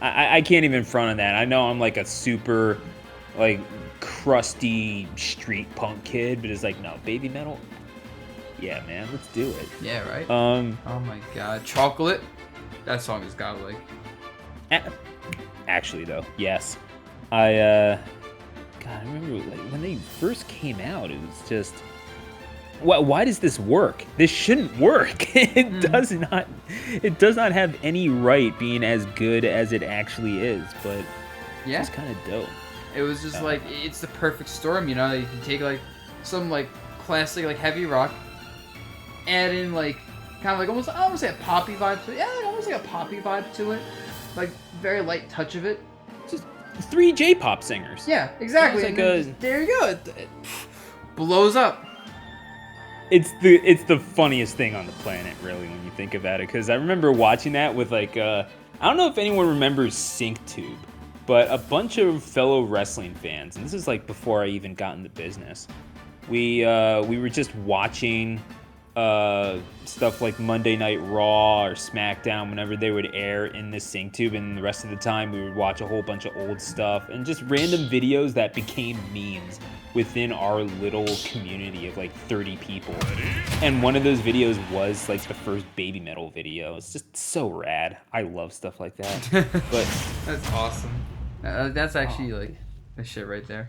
I can't even front on that. I know I'm like a super, like, crusty street punk kid, but it's like, no, baby metal. Yeah, man, let's do it. Yeah, right. Oh my God, Chocolate. That song is godlike. Actually, though, yes. God, I remember like when they first came out, it was just, why does this work? This shouldn't work. It does not. It does not have any right being as good as it actually is. But yeah, it's kind of dope. It was just like it's the perfect storm, you know. You can take like some like classic like heavy rock, add in like kind of like almost, I don't want to say a poppy vibe to it. Yeah, like almost like a poppy vibe to it, like very light touch of it. Just 3 J-pop singers. Yeah, exactly. Like there you go. It blows up. It's the funniest thing on the planet, really, when you think about it. Because I remember watching that with like I don't know if anyone remembers SyncTube, but a bunch of fellow wrestling fans, and this is like before I even got in the business. We were just watching stuff like Monday Night Raw or SmackDown whenever they would air in the SyncTube, and the rest of the time we would watch a whole bunch of old stuff and just random videos that became memes within our little community of like 30 people. And one of those videos was like the first baby metal video. It's just so rad. I love stuff like that. But that's awesome. That's actually like the shit right there.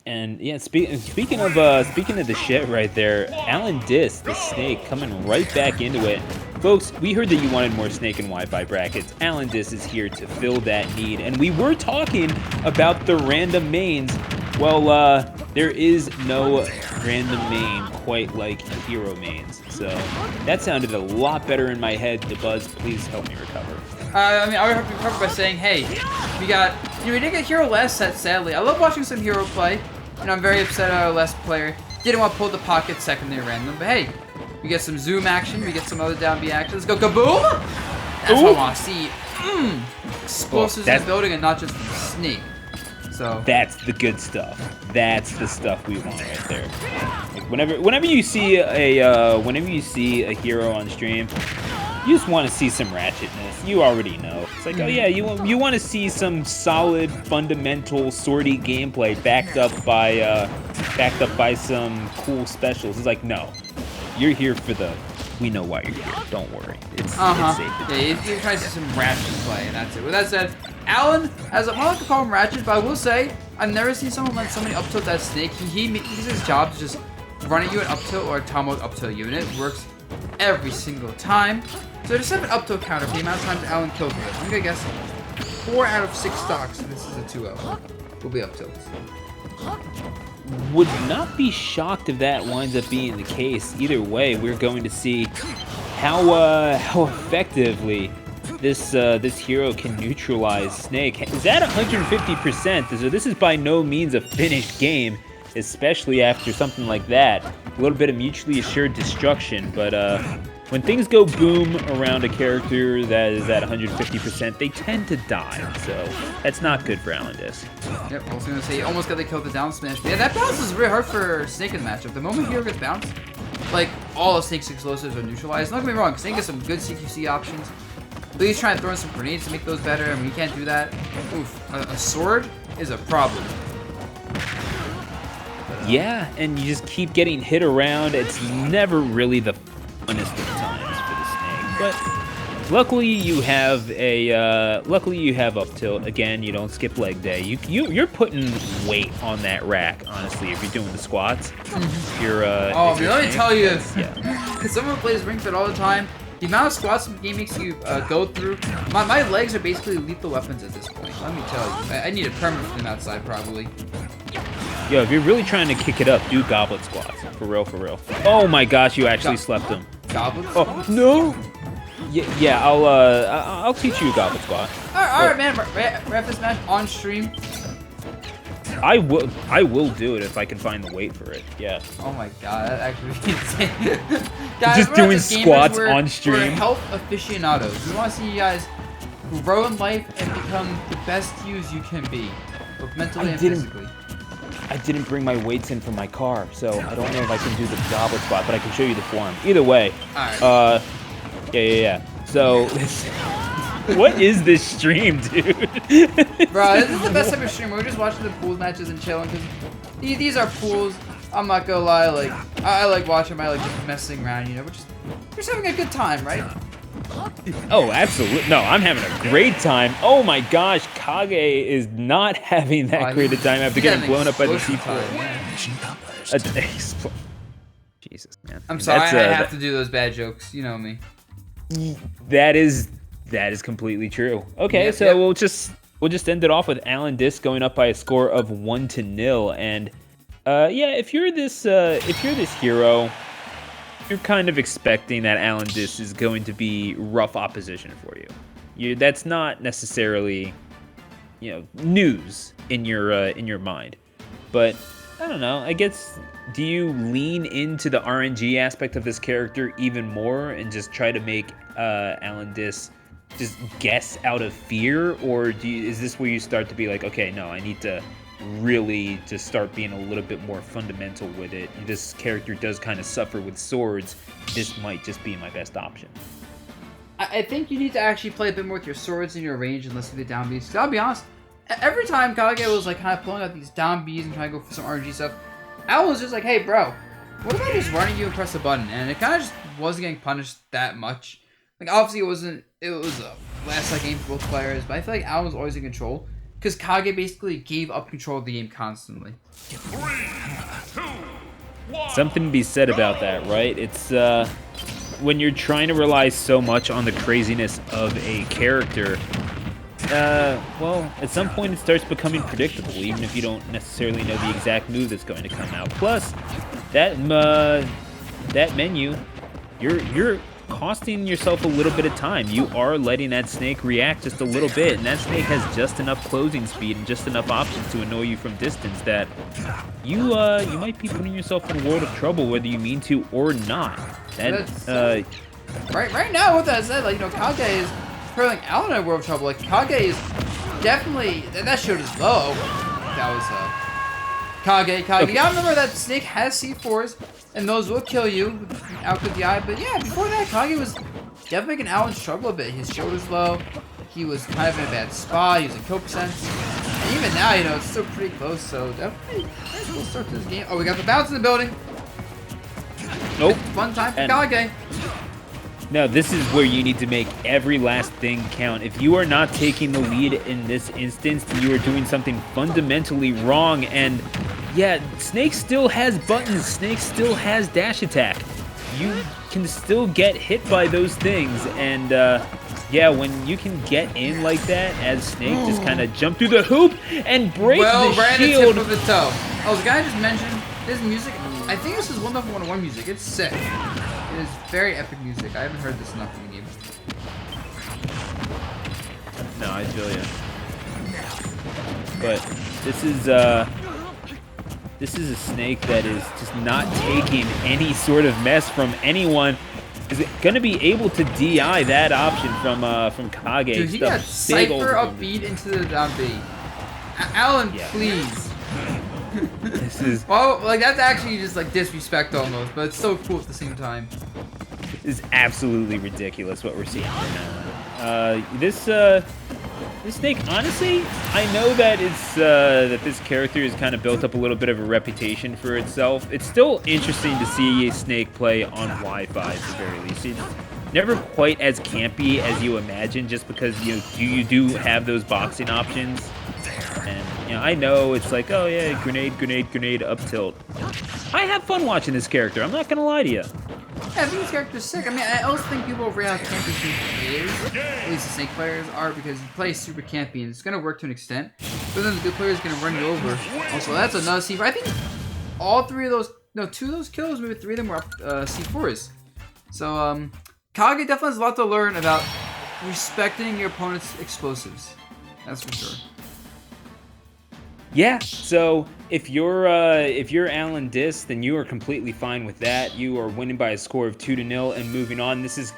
And yeah, speaking of the shit right there, AlanDiss, the snake, coming right back into it. Folks, we heard that you wanted more snake and Wi-Fi brackets. AlanDiss is here to fill that need, and we were talking about the random mains. Well, there is no random main quite like hero mains, so that sounded a lot better in my head. DeBuzz, please help me recover. I mean, I would have to recover by saying, hey, we didn't get hero last set, sadly. I love watching some hero play, and I'm very upset at our last player. Didn't want to pull the pocket secondary random, but hey, we get some zoom action, we get some other down B action. Let's go kaboom! That's what I want to see. Explosives in the building and not just snake. So that's the good stuff. That's the stuff we want right there. Like whenever you see a hero on stream, you just want to see some ratchetness. You already know. It's like, oh yeah, you want to see some solid, fundamental, sortie gameplay backed up by some cool specials. It's like, no, you're here for the. We know why you're here. Don't worry. It's safe. Yeah, you're trying to see some ratchet play, and that's it. With that said, Alan, as I like to call him ratchet, but I will say I've never seen someone let somebody up tilt that snake. He's his job to just run at you an up tilt or a tomahawk up tilt unit. Works every single time. So just have an up tilt counter for the amount of times Alan kills with it. I'm gonna guess 4 out of 6 stocks, and this is a 2-0. Will be up tilts. Would not be shocked if that winds up being the case. Either way, we're going to see how effectively this hero can neutralize Snake. Is that 150%? So this is by no means a finished game, especially after something like that. A little bit of mutually assured destruction, but when things go boom around a character that is at 150%, they tend to die, so that's not good for AlanDiss. Yep, I was going to say, almost got to kill the down smash. But yeah, that bounce is really hard for Snake in the matchup. The moment hero gets bounced, like, all of Snake's explosives are neutralized. Don't get me wrong, Snake has some good CQC options. But he's trying to throw in some grenades to make those better, and when you can't do that, oof, a sword is a problem. Yeah, and you just keep getting hit around. It's never really the funnest of times for the snake, but luckily you have up tilt. Again, you don't skip leg day. You're putting weight on that rack, honestly. If you're doing the squats, let me tell you, because someone plays Ring Fit all the time. The amount of squats the game makes you go through, my legs are basically lethal weapons at this point. Let me tell you, I need a permanent from outside probably. Yo, if you're really trying to kick it up, do goblet squats. For real, for real. Oh my gosh, you actually slept him. Goblet squats? Oh, no! Yeah, I'll teach you a goblet squat. Alright, man. Ref this match on stream. I will do it if I can find the weight for it. Yeah. Oh my god, that actually would be insane. Guys, just doing squats on stream. We're health aficionados. We want to see you guys grow in life and become the best yous you can be, both mentally and physically. I didn't bring my weights in from my car, so I don't know if I can do the goblet spot, but I can show you the form. Either way. Alright. Yeah. So What is this stream, dude? Bro, this is the best type of stream. We're just watching the pools matches and chilling because these are pools. I'm not gonna lie, like I like watching them. I like just messing around, you know. We're just having a good time, right? Oh, absolutely. No, I'm having a great time. Oh my gosh, Kage is not having that great a time after getting blown up by the C4. Jesus, man. I'm sorry, I have to do those bad jokes. You know me. That is completely true. Okay, yep, so yep. we'll just end it off with AlanDiss going up by a score of 1-0. And yeah, if you're this hero, you're kind of expecting that AlanDiss is going to be rough opposition for you. That's not necessarily, news in your mind. But I don't know. I guess, do you lean into the RNG aspect of this character even more and just try to make AlanDiss just guess out of fear, or is this where you start to be like, okay, no, I need to really just start being a little bit more fundamental with it. This character does kind of suffer with swords. This might just be my best option. I think you need to actually play a bit more with your swords and your range and less with the down Bs. Because I'll be honest, every time Kage was like kind of pulling out these down Bs and trying to go for some RNG stuff, Al was just like, hey bro, what about just running you and press the button? And it kind of just wasn't getting punished that much. Like obviously it was a last game for both players, but I feel like Al was always in control. Because Kage basically gave up control of the game constantly. 3, 2, 1. Something to be said about that, right? It's when you're trying to rely so much on the craziness of a character, well, at some point it starts becoming predictable, even if you don't necessarily know the exact move that's going to come out. Plus, that menu, you're costing yourself a little bit of time. You are letting that snake react just a little bit, and that snake has just enough closing speed and just enough options to annoy you from distance that you might be putting yourself in a world of trouble whether you mean to or not. Right now, with that said, like, Kage is putting Alan in a world of trouble. Like, Kage is definitely, that showed his low. That was Kage. Okay. You gotta remember that snake has C4s, and those will kill you out with the eye. But yeah, before that, Kage was definitely making Alan struggle a bit. His shoulder's low. He was kind of in a bad spot. He was in kill percent. And even now, it's still pretty close. So definitely, nice little start to this game. Oh, we got the bounce in the building. Nope. Fun time for Kage. No, this is where you need to make every last thing count. If you are not taking the lead in this instance, then you are doing something fundamentally wrong. And yeah, Snake still has buttons. Snake still has dash attack. You can still get hit by those things. And yeah, when you can get in like that, as Snake just kind of jump through the hoop and break the ran shield. The tip of the toe. Oh, the guy just mentioned his music. I think this is 1.101 music. It's sick. It is very epic music. I haven't heard this enough in the game. No, I feel you. But this is a snake that is just not taking any sort of mess from anyone. Is it gonna be able to DI that option from Kage? Dude, he got Cypher up beat into the down B. Alan, please. This is that's actually just like disrespect almost, but it's so cool at the same time. Is absolutely ridiculous what we're seeing right now. This snake, honestly, I know that it's that this character has kind of built up a little bit of a reputation for itself. It's still interesting to see a snake play on Wi-Fi at the very least. It's never quite as campy as you imagine, just because you do have those boxing options. And I know it's like, oh yeah, grenade, up tilt. I have fun watching this character. I'm not gonna lie to you. Yeah, I think this character's sick. I mean, I also think people over how campy he is, at least the snake players are, because he plays super campy and it's gonna work to an extent. But then the good player is gonna run you over. Also, that's another C4. I think all three of those, no, 2 of those kills, maybe 3 of them were up C4s. So, Kage definitely has a lot to learn about respecting your opponent's explosives. That's for sure. Yeah, so if you're AlanDiss, then you are completely fine with that. You are winning by a score of 2-0 and moving on. This is